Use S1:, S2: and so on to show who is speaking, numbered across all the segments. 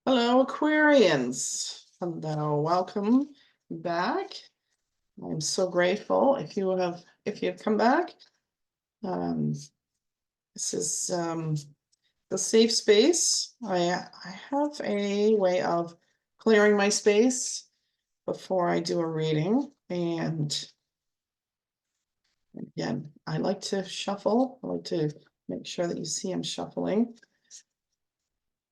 S1: Hello, Aquarians. Hello, welcome back. I'm so grateful if you have come back. This is the safe space. I have a way of clearing my space before I do a reading, and again, I like to shuffle. I like to make sure that you see I'm shuffling.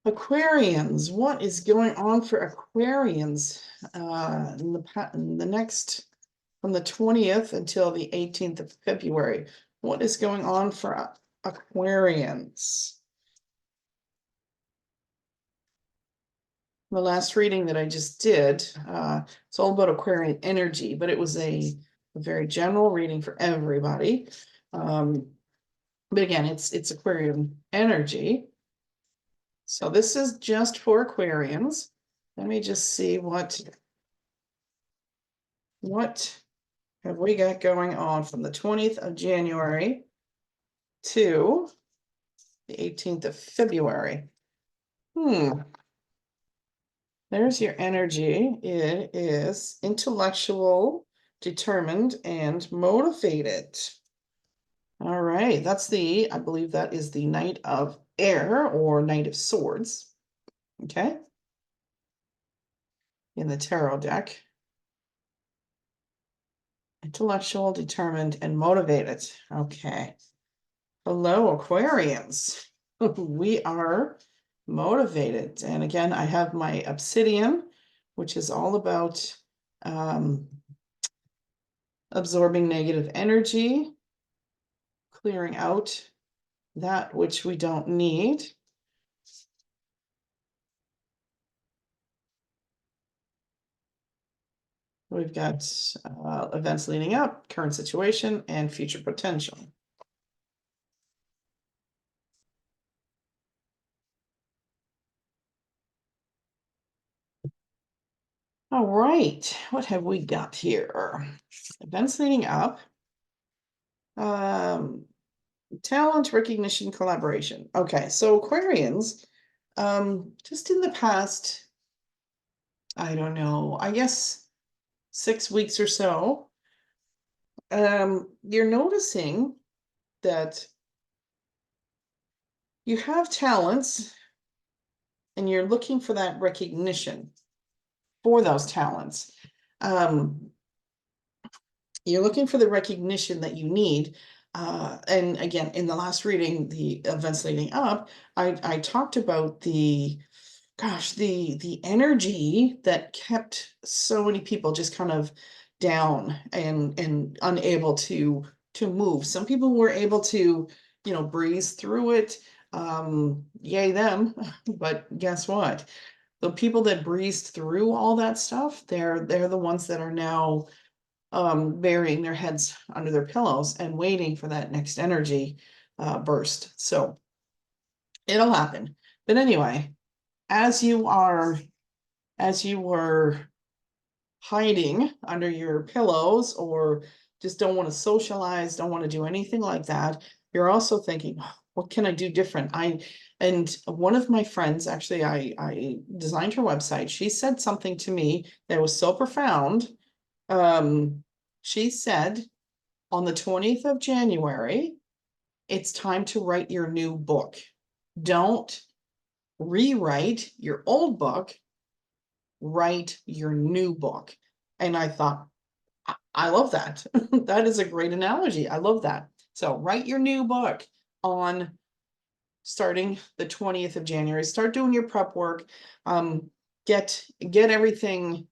S1: Aquarians, what is going on for Aquarians in the next, from the 20th until the 18th of February? What is going on for Aquarians? The last reading that I just did, it's all about Aquarian energy, but it was a very general reading for everybody. But again, it's Aquarian energy. So this is just for Aquarians. Let me just see what have we got going on from the 20th of January to the 18th of February. There's your energy. It is intellectual, determined, and motivated. All right, I believe that is the Knight of Air or Knight of Swords. Okay. In the tarot deck. Intellectual, determined, and motivated. Okay. Hello, Aquarians. We are motivated. And again, I have my obsidian, which is all about absorbing negative energy, clearing out that which we don't need. We've got events leading up, current situation, and future potential. All right, what have we got here? Events leading up. Talent, recognition, collaboration. Okay, so Aquarians, just in the past, I don't know, I guess 6 weeks or so, you're noticing that you have talents and you're looking for that recognition for those talents. You're looking for the recognition that you need. And again, in the last reading, the events leading up, I talked about the energy that kept so many people just kind of down and unable to move. Some people were able to, breeze through it. Yay them. But guess what? The people that breezed through all that stuff, they're the ones that are now burying their heads under their pillows and waiting for that next energy burst. So it'll happen. But anyway, as you were hiding under your pillows or just don't want to socialize, don't want to do anything like that, you're also thinking, what can I do different? And one of my friends, actually, I designed her website. She said something to me that was so profound. She said on the 20th of January, it's time to write your new book. Don't rewrite your old book, write your new book. And I thought, I love that. That is a great analogy. I love that. So write your new book on starting the 20th of January. Start doing your prep work. Get everything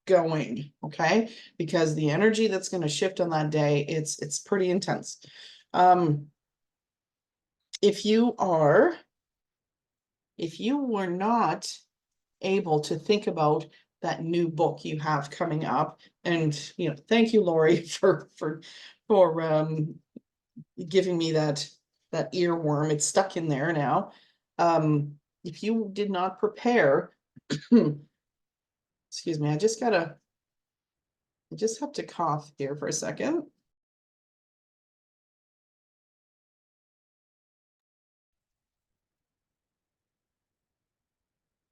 S1: going, okay? Because the energy that's going to shift on that day, it's pretty intense. If you were not able to think about that new book you have coming up, and thank you, Lori, for giving me that earworm. It's stuck in there now. If you did not prepare, excuse me, I just have to cough here for a second.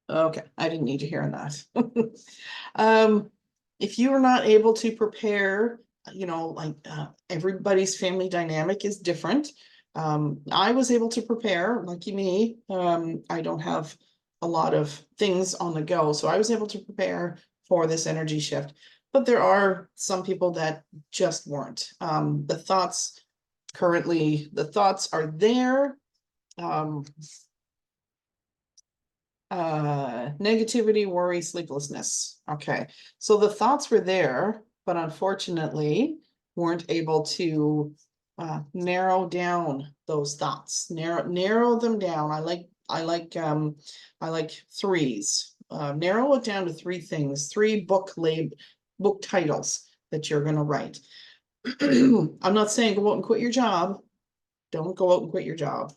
S1: Okay, I didn't need to hear that. If you are not able to prepare, like everybody's family dynamic is different. I was able to prepare, lucky me. I don't have a lot of things on the go, so I was able to prepare for this energy shift. But there are some people that just weren't. The thoughts are there. Negativity, worry, sleeplessness. Okay, so the thoughts were there, but unfortunately weren't able to narrow down those thoughts, narrow them down. I like threes. Narrow it down to three things, three book titles that you're going to write. I'm not saying go out and quit your job. Don't go out and quit your job.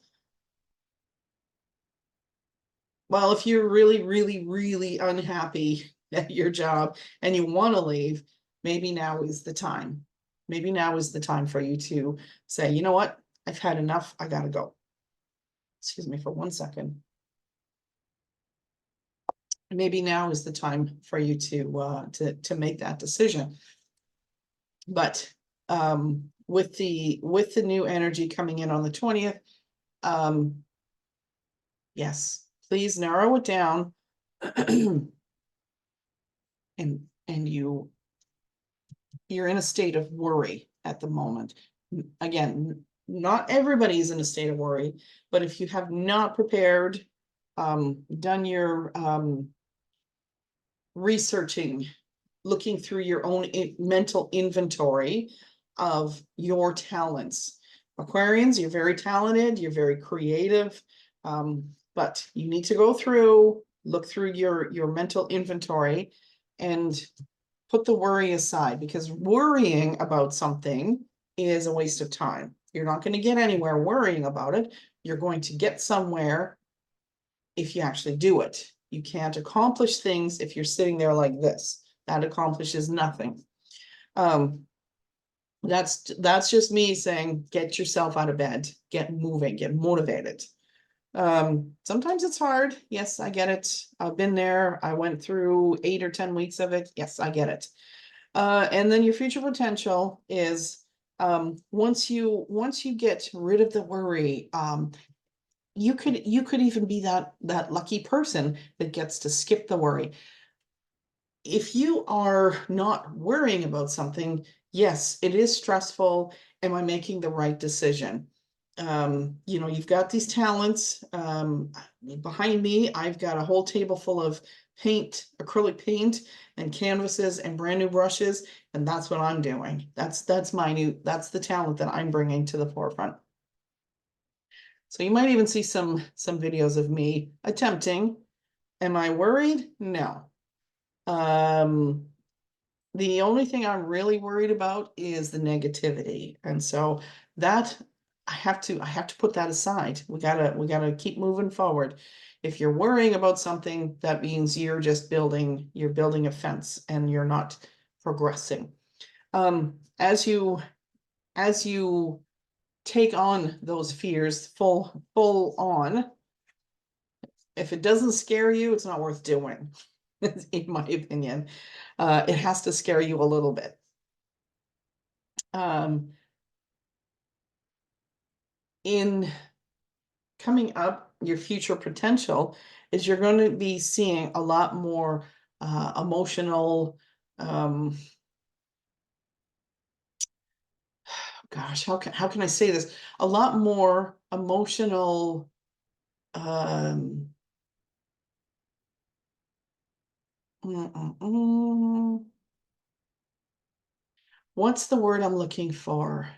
S1: Well, if you're really, really, really unhappy at your job and you want to leave, maybe now is the time. Maybe now is the time for you to say, you know what? I've had enough. I gotta go. Excuse me for 1 second. Maybe now is the time for you to make that decision. But with the new energy coming in on the 20th, yes, please narrow it down. and you're in a state of worry at the moment. Again, not everybody's in a state of worry, but if you have not prepared, done your researching, looking through your own mental inventory of your talents. Aquarians, you're very talented, you're very creative, but you need to go through, look through your mental inventory and put the worry aside, because worrying about something is a waste of time. You're not going to get anywhere worrying about it. You're going to get somewhere if you actually do it. You can't accomplish things if you're sitting there like this. That accomplishes nothing. That's just me saying, get yourself out of bed, get moving, get motivated. Sometimes it's hard. Yes, I get it. I've been there. I went through 8 or 10 weeks of it. Yes, I get it. And then your future potential is once you get rid of the worry, you could even be that lucky person that gets to skip the worry. If you are not worrying about something, yes, it is stressful. Am I making the right decision? You've got these talents. Behind me, I've got a whole table full of paint, acrylic paint and canvases and brand new brushes. And that's what I'm doing. That's the talent that I'm bringing to the forefront. So you might even see some videos of me attempting. Am I worried? No. The only thing I'm really worried about is the negativity. And so that I have to put that aside. We gotta keep moving forward. If you're worrying about something, that means you're just building a fence and you're not progressing. As you take on those fears full on, if it doesn't scare you, it's not worth doing, in my opinion. It has to scare you a little bit. In coming up, your future potential is you're going to be seeing a lot more emotional, gosh, how can I say this? A lot more emotional, what's the word I'm looking for?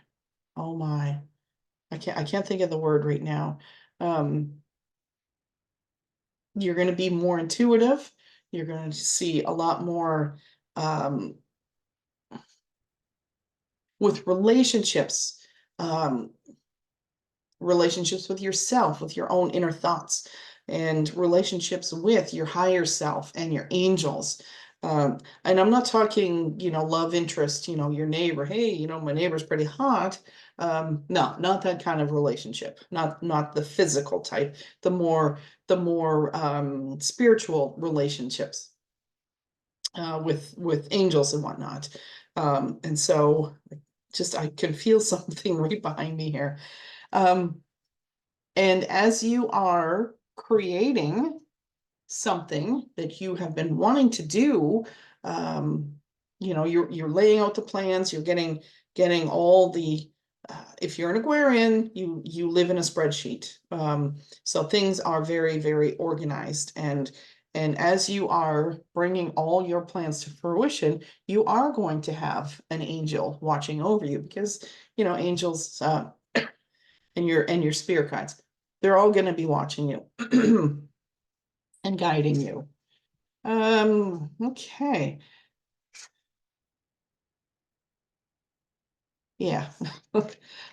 S1: Oh my, I can't think of the word right now. You're going to be more intuitive. You're going to see a lot more with relationships, relationships with yourself, with your own inner thoughts, and relationships with your higher self and your angels. And I'm not talking, love interest, your neighbor, hey, my neighbor's pretty hot. No, not that kind of relationship, not the physical type, the more spiritual relationships with angels and whatnot. And so just I can feel something right behind me here. And as you are creating something that you have been wanting to do, you're laying out the plans, you're getting all the if you're an Aquarian, you live in a spreadsheet. So things are very, very organized, and as you are bringing all your plans to fruition, you are going to have an angel watching over you, because angels and your spirit guides, they're all going to be watching you and guiding you. Okay. Yeah.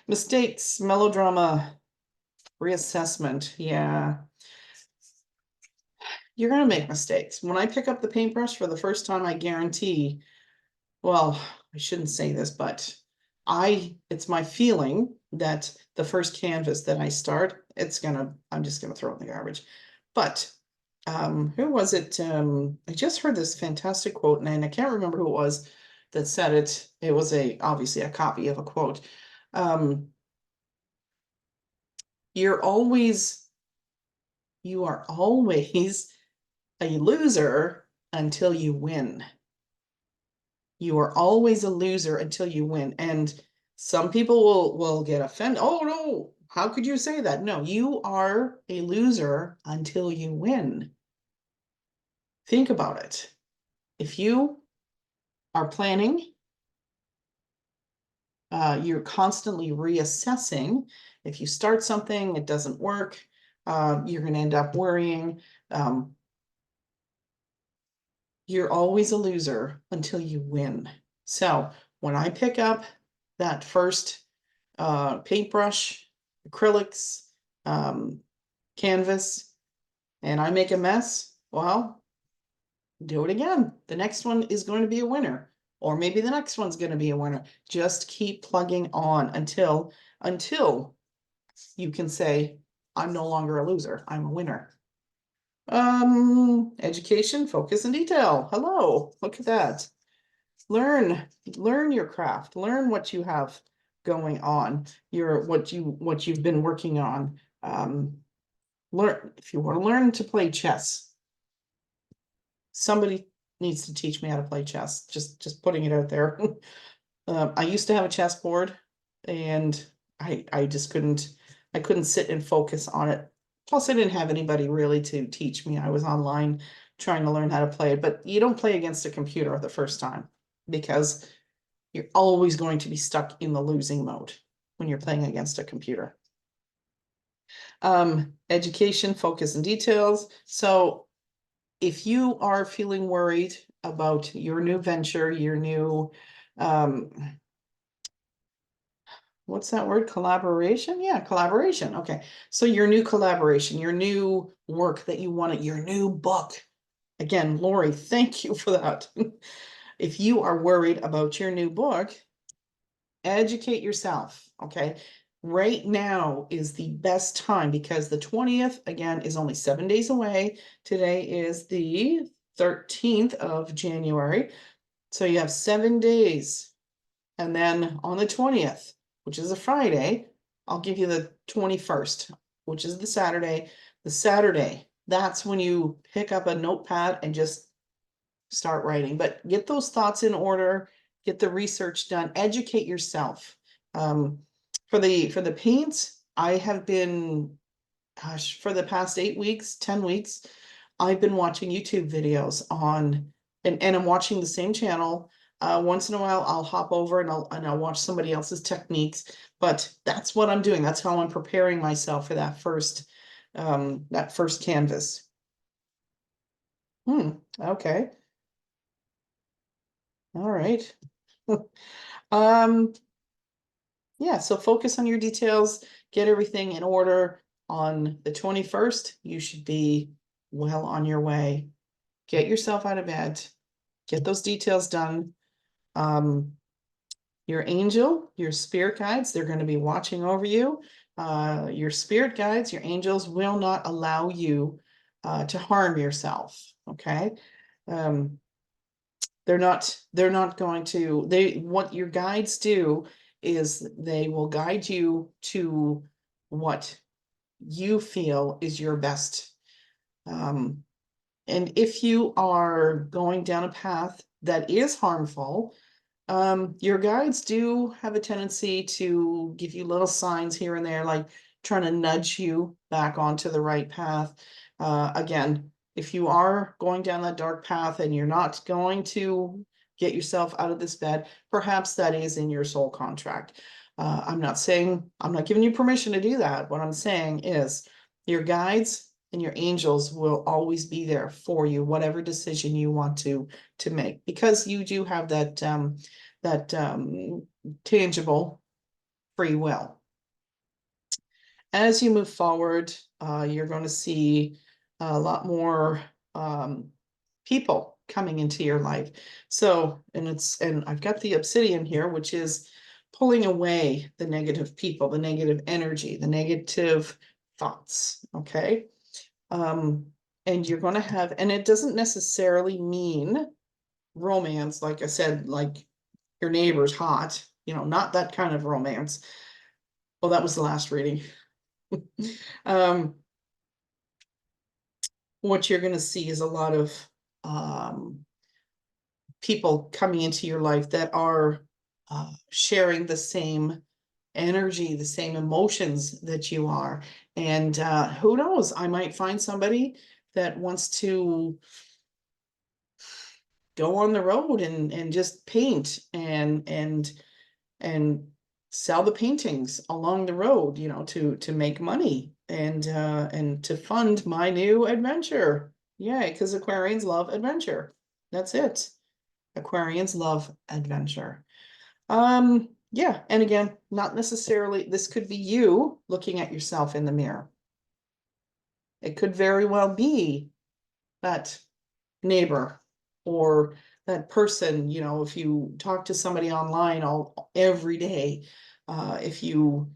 S1: Mistakes, melodrama, reassessment. Yeah. You're gonna make mistakes. When I pick up the paintbrush for the first time, I guarantee, well, I shouldn't say this, but it's my feeling that the first canvas that I start, I'm just gonna throw it in the garbage. But who was it? I just heard this fantastic quote, and I can't remember who it was that said it. It was obviously a copy of a quote. You are always a loser until you win. You are always a loser until you win. And some people will get offended. Oh no, how could you say that? No, you are a loser until you win. Think about it. If you are planning, you're constantly reassessing. If you start something, it doesn't work, you're going to end up worrying. You're always a loser until you win. So when I pick up that first paintbrush, acrylics, canvas, and I make a mess, well, do it again. The next one is going to be a winner, or maybe the next one's going to be a winner. Just keep plugging on until you can say, I'm no longer a loser, I'm a winner. Education, focus, and detail. Hello, look at that. Learn your craft, learn what you have going on, what you've been working on. Learn, if you want to learn to play chess, somebody needs to teach me how to play chess. Just putting it out there. I used to have a chessboard, and I just couldn't sit and focus on it. Plus, I didn't have anybody really to teach me. I was online trying to learn how to play it, but you don't play against a computer the first time, because you're always going to be stuck in the losing mode when you're playing against a computer. Education, focus, and details. So if you are feeling worried about your new venture, your new, what's that word? Collaboration? Yeah, collaboration. Okay. So your new collaboration, your new work that you wanted, your new book. Again, Lori, thank you for that. If you are worried about your new book, educate yourself. Okay. Right now is the best time, because the 20th, again, is only 7 days away. Today is the 13th of January. So you have 7 days. And then on the 20th, which is a Friday, I'll give you the 21st, which is the Saturday. The Saturday, that's when you pick up a notepad and just start writing. But get those thoughts in order, get the research done, educate yourself. For the paints, I have been, gosh, for the past 8 weeks, 10 weeks, I've been watching YouTube videos on, and I'm watching the same channel. Once in a while, I'll hop over and I'll watch somebody else's techniques, but that's what I'm doing. That's how I'm preparing myself for that first canvas. Okay. All right. Yeah, so focus on your details, get everything in order. On the 21st, you should be well on your way. Get yourself out of bed, Get those details done. Your angel, your spirit guides, they're going to be watching over you. Your spirit guides, your angels will not allow you to harm yourself. Okay. They're not going to, what your guides do is they will guide you to what you feel is your best. And if you are going down a path that is harmful, your guides do have a tendency to give you little signs here and there, like trying to nudge you back onto the right path. Again, if you are going down that dark path and you're not going to get yourself out of this bed, perhaps that is in your soul contract. I'm not giving you permission to do that. What I'm saying is your guides and your angels will always be there for you, whatever decision you want to make, because you do have that tangible free will. As you move forward, you're going to see a lot more people coming into your life. So, and I've got the obsidian here, which is pulling away the negative people, the negative energy, the negative thoughts. Okay. And you're going to have, and it doesn't necessarily mean romance, like I said, like your neighbor's hot, not that kind of romance. Well, that was the last reading. What you're going to see is a lot of people coming into your life that are sharing the same energy, the same emotions that you are. And who knows, I might find somebody that wants to go on the road and just paint and sell the paintings along the road, to make money and to fund my new adventure. Yay, because Aquarians love adventure. That's it. Aquarians love adventure. Yeah, and again, not necessarily, this could be you looking at yourself in the mirror. It could very well be that neighbor or that person, if you talk to somebody online every day, if you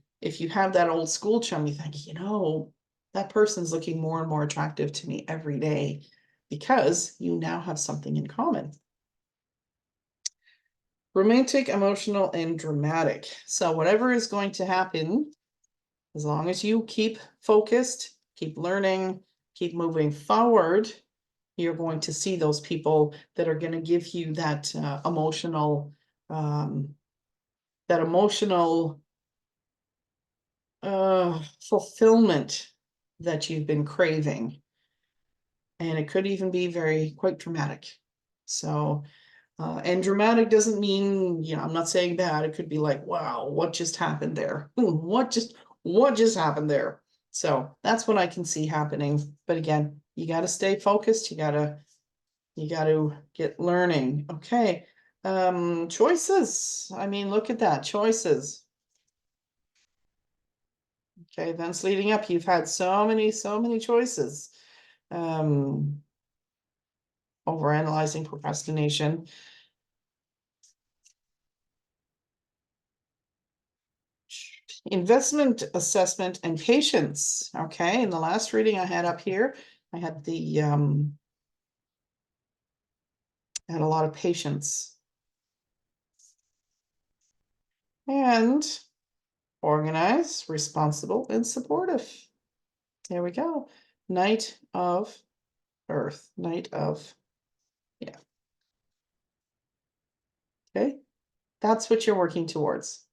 S1: have that old school chum, you think, that person's looking more and more attractive to me every day, because you now have something in common. Romantic, emotional, and dramatic. So whatever is going to happen, as long as you keep focused, keep learning, keep moving forward, you're going to see those people that are going to give you that emotional fulfillment that you've been craving. And it could even be quite dramatic. So, and dramatic doesn't mean, I'm not saying bad. It could be like, wow, what just happened there? What just happened there? So that's what I can see happening. But again, you got to stay focused. You got to get learning. Okay. Choices. I mean, look at that. Choices. Okay, events leading up. You've had so many choices. Overanalyzing, procrastination. Investment, assessment, and patience. Okay, in the last reading I had up here, I had I had a lot of patience. And organized, responsible, and supportive. There we go. Knight of Earth. Knight of, yeah. Okay, that's what you're working towards.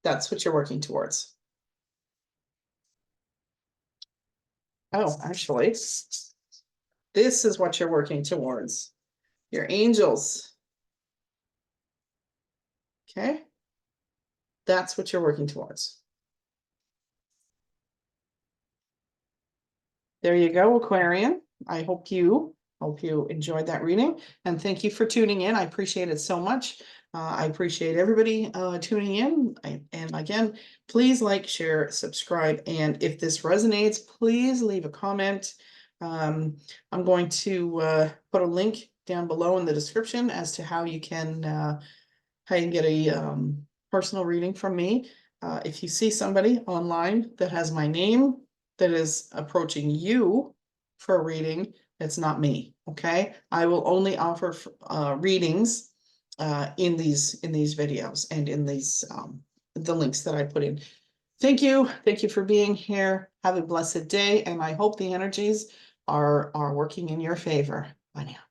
S1: That's what you're working towards. Oh, actually, this is what you're working towards. Your angels. Okay, that's what you're working towards. There you go, Aquarian. I hope you enjoyed that reading, and thank you for tuning in. I appreciate it so much. I appreciate everybody tuning in. And again, please like, share, subscribe, and if this resonates, please leave a comment. I'm going to put a link down below in the description as to how you can get a personal reading from me. If you see somebody online that has my name that is approaching you for a reading, it's not me. Okay, I will only offer readings in these videos and in these the links that I put in. Thank you for being here. Have a blessed day, and I hope the energies are working in your favor. Bye now.